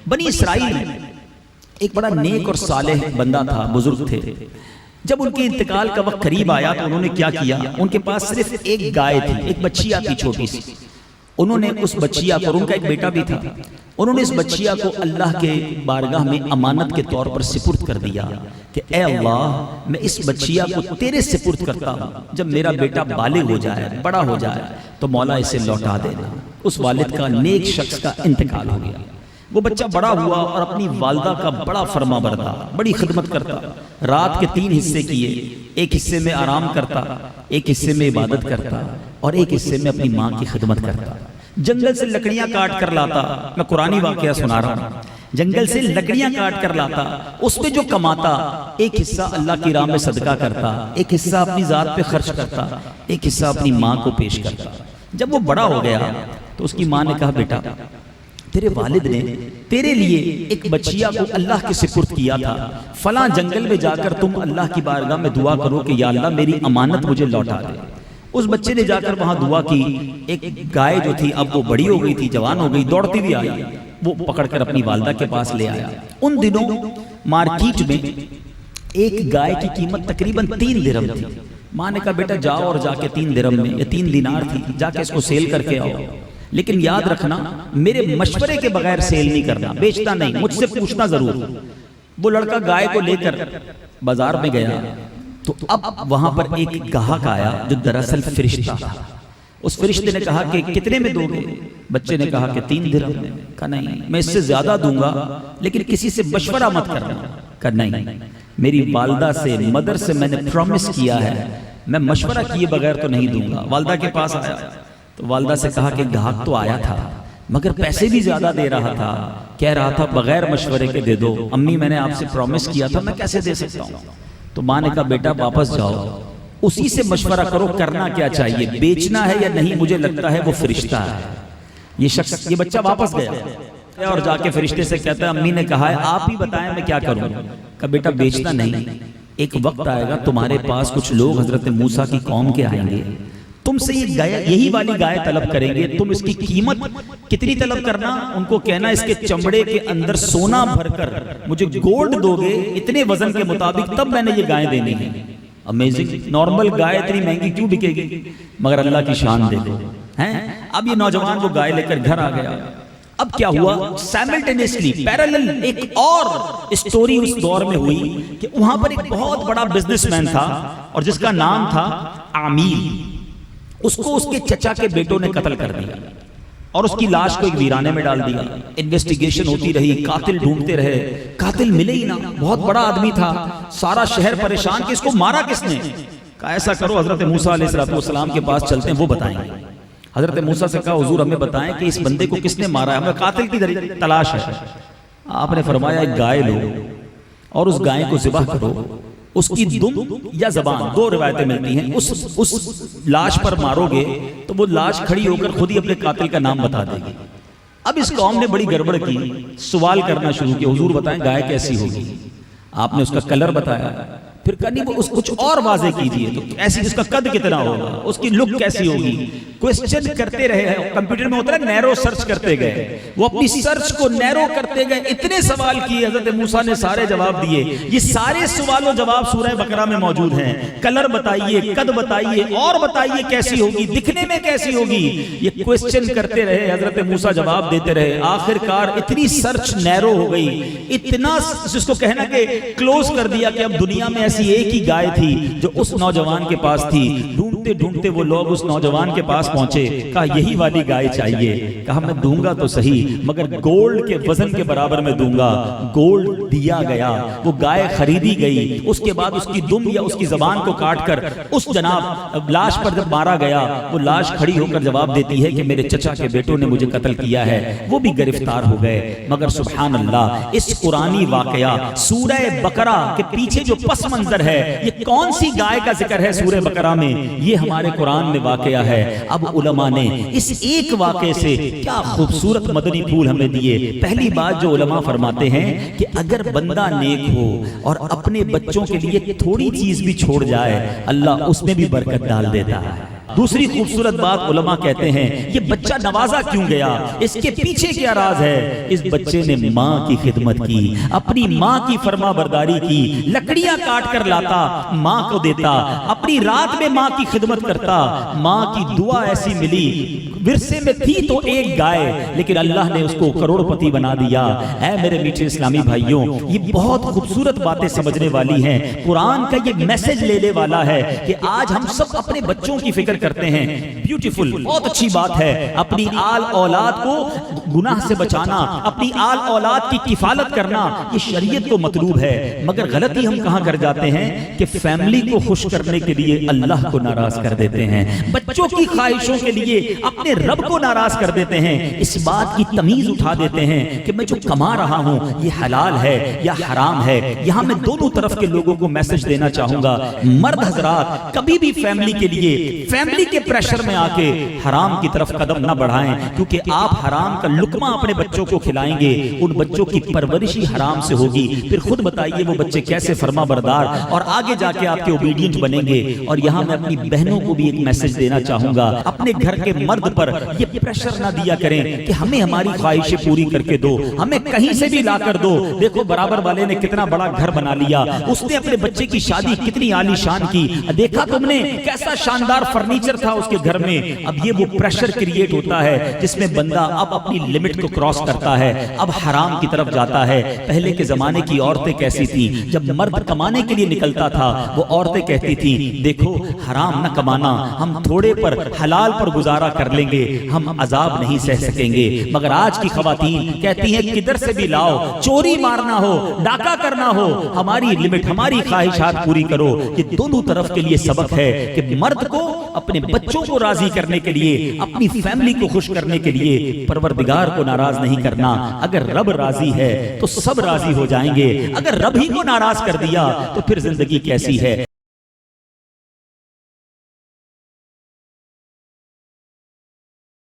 بنی اسرائیل ایک بڑا نیک اور صالح بندہ تھا، بزرگ تھے. جب ان کے انتقال کا وقت قریب آیا تو انہوں نے کیا کیا، ان کے پاس صرف ایک گائے تھی، ایک بچیا تھی چھوٹی سی. انہوں نے اس بچیا کو، اور ان کا ایک بیٹا بھی تھا، انہوں نے اس بچیا کو اللہ کے بارگاہ میں امانت کے طور پر سپرد کر دیا کہ اے اللہ، میں اس بچیا کو تیرے سپرد کرتا ہوں، جب میرا بیٹا بالغ ہو جائے، بڑا ہو جائے تو مولا اسے لوٹا دینا. اس والد کا، نیک شخص کا انتقال ہو گیا. وہ بچہ بڑا ہوا اور اپنی والدہ کا بڑا فرما بردار، بڑی خدمت کرتا. رات کے 3 حصے کیے، ایک حصے میں آرام کرتا، ایک حصے میں عبادت کرتا، اور ایک حصے میں اپنی ماں کی خدمت کرتا. جنگل سے لکڑیاں کاٹ کر لاتا، میں قرآنی واقعہ سنا رہا ہوں، جنگل سے لکڑیاں کاٹ کر لاتا، اس میں جو کماتا ایک حصہ اللہ کی راہ میں صدقہ کرتا، ایک حصہ اپنی ذات پہ خرچ کرتا، ایک حصہ اپنی ماں کو پیش کرتا. جب وہ بڑا ہو گیا تو اس کی ماں نے کہا بیٹا، تیرے والد نے تیرے لیے ایک بچیا کو اللہ کے سپرد کیا تھا، فلاں جنگل میں جا کر تم اللہ کی بارگاہ میں دعا کرو کہ یا اللہ میری امانت مجھے لوٹا دے. اس بچے نے جا کر وہاں دعا کی. ایک گائے جو تھی اب وہ بڑی ہو گئی تھی، جوان ہو گئی، دوڑتی بھی آئی، وہ پکڑ کر اپنی والدہ کے پاس لے آیا. ان دنوں مارکیٹ میں ایک گائے کی قیمت تقریباً 3 درہم تھی. ماں نے کہا بیٹا جاؤ اور جا کے 3 درہم میں، یا 3 دینار تھی، جا کے اس کو سیل کر کے آؤ، لیکن یاد رکھنا میرے مشورے کے بغیر سیل نہیں کرنا، بیچنا نہیں، مجھ سے پوچھنا ضرور. وہ لڑکا گائے کو لے کر بازار میں گیا تو اب وہاں پر ایک گاہک آیا جو دراصل فرشتہ تھا. اس فرشتے نے کہا کہ کتنے میں دو گے؟ بچے نے کہا کہ 3 درہم میں. کہا نہیں، میں اس سے زیادہ دوں گا لیکن کسی سے مشورہ مت کرنا. کہا نہیں، میری والدہ سے، مدر سے میں نے پرومس کیا ہے، میں مشورہ کیے بغیر تو نہیں دوں گا. والدہ کے پاس آیا تو والدہ سے کہا کہ گاہک تو آیا تھا مگر پیسے بھی زیادہ دے رہا تھا، کہہ رہا تھا بغیر مشورے کے دے دو. امی میں نے آپ سے پرومس کیا تھا، میں کیسے دے سکتا ہوں؟ تو ماں نے کہا بیٹا واپس جاؤ، اسی سے مشورہ کرو کرنا کیا چاہیے، بیچنا ہے یا نہیں. مجھے لگتا ہے وہ فرشتہ ہے. یہ بچہ واپس گیا اور جا کے فرشتے سے کہتا ہے امی نے کہا ہے آپ ہی بتائیں میں کیا کروں. کہا بیٹا بیچنا نہیں، ایک وقت آئے گا تمہارے پاس کچھ لوگ حضرت موسیٰ کی قوم کے آئیں گے، تم سے یہ گائے، یہی والی گائے طلب کریں گے. تم اس کی قیمت کتنی طلب کرنا، ان کو کہنا اس کے چمڑے کے اندر سونا بھر کر مجھے گولڈ دو گے اتنے وزن کے مطابق، تب میں نے یہ گائے دینی ہے. امیزنگ. نارمل گائے اتنی مہنگی کیوں بکے گی، مگر اللہ کی شان دے دو. اب یہ نوجوان وہ گائے لے کر گھر آ گیا. اب کیا ہوا، سائملٹینیسلی پیرالل ایک اور اسٹوری اس دور میں ہوئی کہ وہاں پر ایک بہت بڑا بزنس مین تھا اور جس کا نام تھا عامیل. اس کو اس کے چچا کے بیٹوں نے قتل کر دیا اور اس کی لاش کو ایک ویرانے میں ڈال دیا. انویسٹیگیشن ہوتی رہی، قاتل ڈھونڈتے رہے، قاتل ملے ہی نہ. بہت بڑا آدمی تھا، سارا شہر پریشان کہ اس کو مارا کس نے. کہا ایسا کرو حضرت موسیٰ علیہ السلام کے پاس چلتے ہیں، وہ بتائیں گے. حضرت موسیٰ سے کہا حضور ہمیں بتائیں کہ اس بندے کو کس نے مارا ہے، ہمیں قاتل کی تلاش ہے. آپ نے فرمایا ایک گائے لو اور اس گائے کو ذبح کرو، اس کی دم یا زبان، 2 روایتیں ملتی ہیں، اس لاش پر مارو گے تو وہ لاش کھڑی ہو کر خود ہی اپنے قاتل کا نام بتا دے گی. اب اس قوم نے بڑی گڑبڑ کی، سوال کرنا شروع کیا حضور بتائیں گائے کیسی ہوگی. آپ نے اس کا کلر بتایا، پھر کہنی وہ اس کچھ اور واضح کیجئے تو ایسی اس کا قد کتنا ہوگا، اس کی لک کیسی ہوگی. کوئسچن کرتے رہے. کمپیوٹر میں ہوتا ہے نیرو سرچ کرتے گئے، وہ اپنی سرچ کو نیرو کرتے گئے، اتنے سوال کیے، حضرت موسیٰ نے سارے جواب دیے. یہ سارے سوال و جواب سورہ بقرہ میں موجود ہیں. کلر بتائیے، قد بتائیے، اور بتائیے کیسی ہوگی، دکھنے میں کیسی ہوگی. یہ کوئسچن کرتے رہے، حضرت موسیٰ جواب دیتے رہے. آخر کار اتنی سرچ نیرو ہو گئی، اتنا اس کو کہنا کہ کلوز کر دیا کہ اب دنیا میں ایسی ایک ہی گائے تھی جو اس نوجوان کے پاس تھی. ڈھونڈتے ڈھونڈتے وہ لوگ اس نوجوان کے پاس پہنچے. کہا یہی والی گائے چاہیے. کہا میں دوں گا تو صحیح مگر گولڈ کے وزن کے برابر میں دوں گا. گولڈ دیا گیا، وہ گائے خریدی گئی. اس کے بعد اس کی دم یا اس کی زبان کو کاٹ کر اس جناب لاش پر جب مارا گیا، وہ لاش کھڑی ہو کر جواب دیتی ہے کہ میرے چچا کے بیٹوں نے مجھے قتل کیا ہے. وہ بھی گرفتار ہو گئے. مگر سبحان اللہ، اس قرآنی واقعہ سورہ بقرہ کے پیچھے جو پس منظر ہے، یہ کون سی گائے کا ذکر ہے سورہ بقرہ میں، یہ ہمارے قرآن میں واقعہ ہے. اب علماء نے اس ایک واقعے سے کیا خوبصورت مدنی پھول ہمیں دیے. پہلی بات جو علماء فرماتے ہیں کہ اگر بندہ نیک ہو اور اپنے بچوں کے لیے تھوڑی چیز بھی چھوڑ جائے، اللہ اس میں بھی برکت ڈال دیتا ہے. دوسری خوبصورت بات علماء کہتے ہیں یہ بچہ نوازا کیوں گیا، اس کے پیچھے کیا راز ہے؟ اس بچے نے ماں کی خدمت کی، اپنی ماں کی فرما برداری کی، لکڑیاں کاٹ کر لاتا ماں کو دیتا، اپنی رات میں ماں کی خدمت کرتا، ماں کی دعا ایسی ملی، ورثے میں تھی تو ایک گائے لیکن اللہ نے اس کو کروڑ پتی بنا دیا۔ اے میرے میٹھے اسلامی بھائیوں، یہ بہت خوبصورت باتیں سمجھنے والی ہیں، قرآن کا یہ میسج لینے والا ہے کہ آج ہم سب اپنے بچوں کی فکر کرتے ہیں، بیوٹیفل، بہت اچھی بات ہے، اپنی آل اولاد کو گناہ سے بچانا، اپنی آل اولاد کی کفالت کرنا، یہ شریعت کو مطلوب ہے، مگر غلطی ہم کہاں کر جاتے ہیں کہ فیملی کو خوش کرنے کے لیے اللہ کو ناراض کر دیتے ہیں، بچوں کی خواہشوں کے لیے اپنے رب کو ناراض کر دیتے ہیں، اس بات کی تمیز اٹھا دیتے ہیں کہ میں جو کما رہا ہوں یہ حلال ہے یا حرام ہے۔ یہاں میں دونوں طرف کے لوگوں کو میسج دینا چاہوں گا، مرد حضرات کبھی بھی فیملی کے لیے، فیملی کے پریشر میں آ کے حرام کی طرف قدم نہ بڑھائیں، کیونکہ آپ حرام کا لقمہ اپنے بچوں کو کھلائیں گے، ان بچوں کی پرورش ہی حرام سے ہوگی، پھر خود بتائیے وہ بچے کیسے فرما بردار اور آگے جا کے آپ کے اوبیڈینٹ بنیں گے۔ اور یہاں میں اپنی بہنوں کو بھی ایک میسج دینا چاہوں گا، اپنے گھر کے مرد پر یہ پریشر نہ دیا کریں کہ ہمیں ہماری خواہشیں پوری کر کے دو، ہمیں کہیں سے بھی لا کر دو۔ دیکھو برابر والے نے کتنا بڑا گھر بنا لیا، اس نے اپنے بچے کی شادی کتنی عالی شان کی، دیکھا تم نے کیسا شاندار فرنیچر تھا اس کے گھر میں۔ اب یہ وہ پریشر کریٹ ہوتا ہے جس میں بندہ اب اپنی لمٹ کو کراس کرتا ہے، اب حرام کی طرف جاتا ہے۔ پہلے کے زمانے کی عورتیں کیسی تھیں، جب مرد کمانے کے لیے نکلتا تھا وہ عورتیں کہتی تھیں دیکھو حرام نہ کمانا، ہم تھوڑے پر حلال پر گزارا کر لیں گے، ہم عذاب نہیں سہ سکیں گے۔ مگر آج کی خواتین کہتی ہیں کدھر سے بھی لاؤ، چوری مارنا ہو، ڈاکہ کرنا ہو، ہماری لمٹ، ہماری خواہشات پوری کرو۔ یہ دونوں طرف کے لیے سبق ہے کہ مرد کو اپنے بچوں کو راضی کرنے کے لیے، اپنی فیملی کو خوش کرنے کے لیے پروردگار کو ناراض نہیں کرنا۔ اگر رب راضی ہے تو سب راضی ہو جائیں گے، اگر رب ہی کو ناراض کر دیا تو پھر زندگی کیسی ہے؟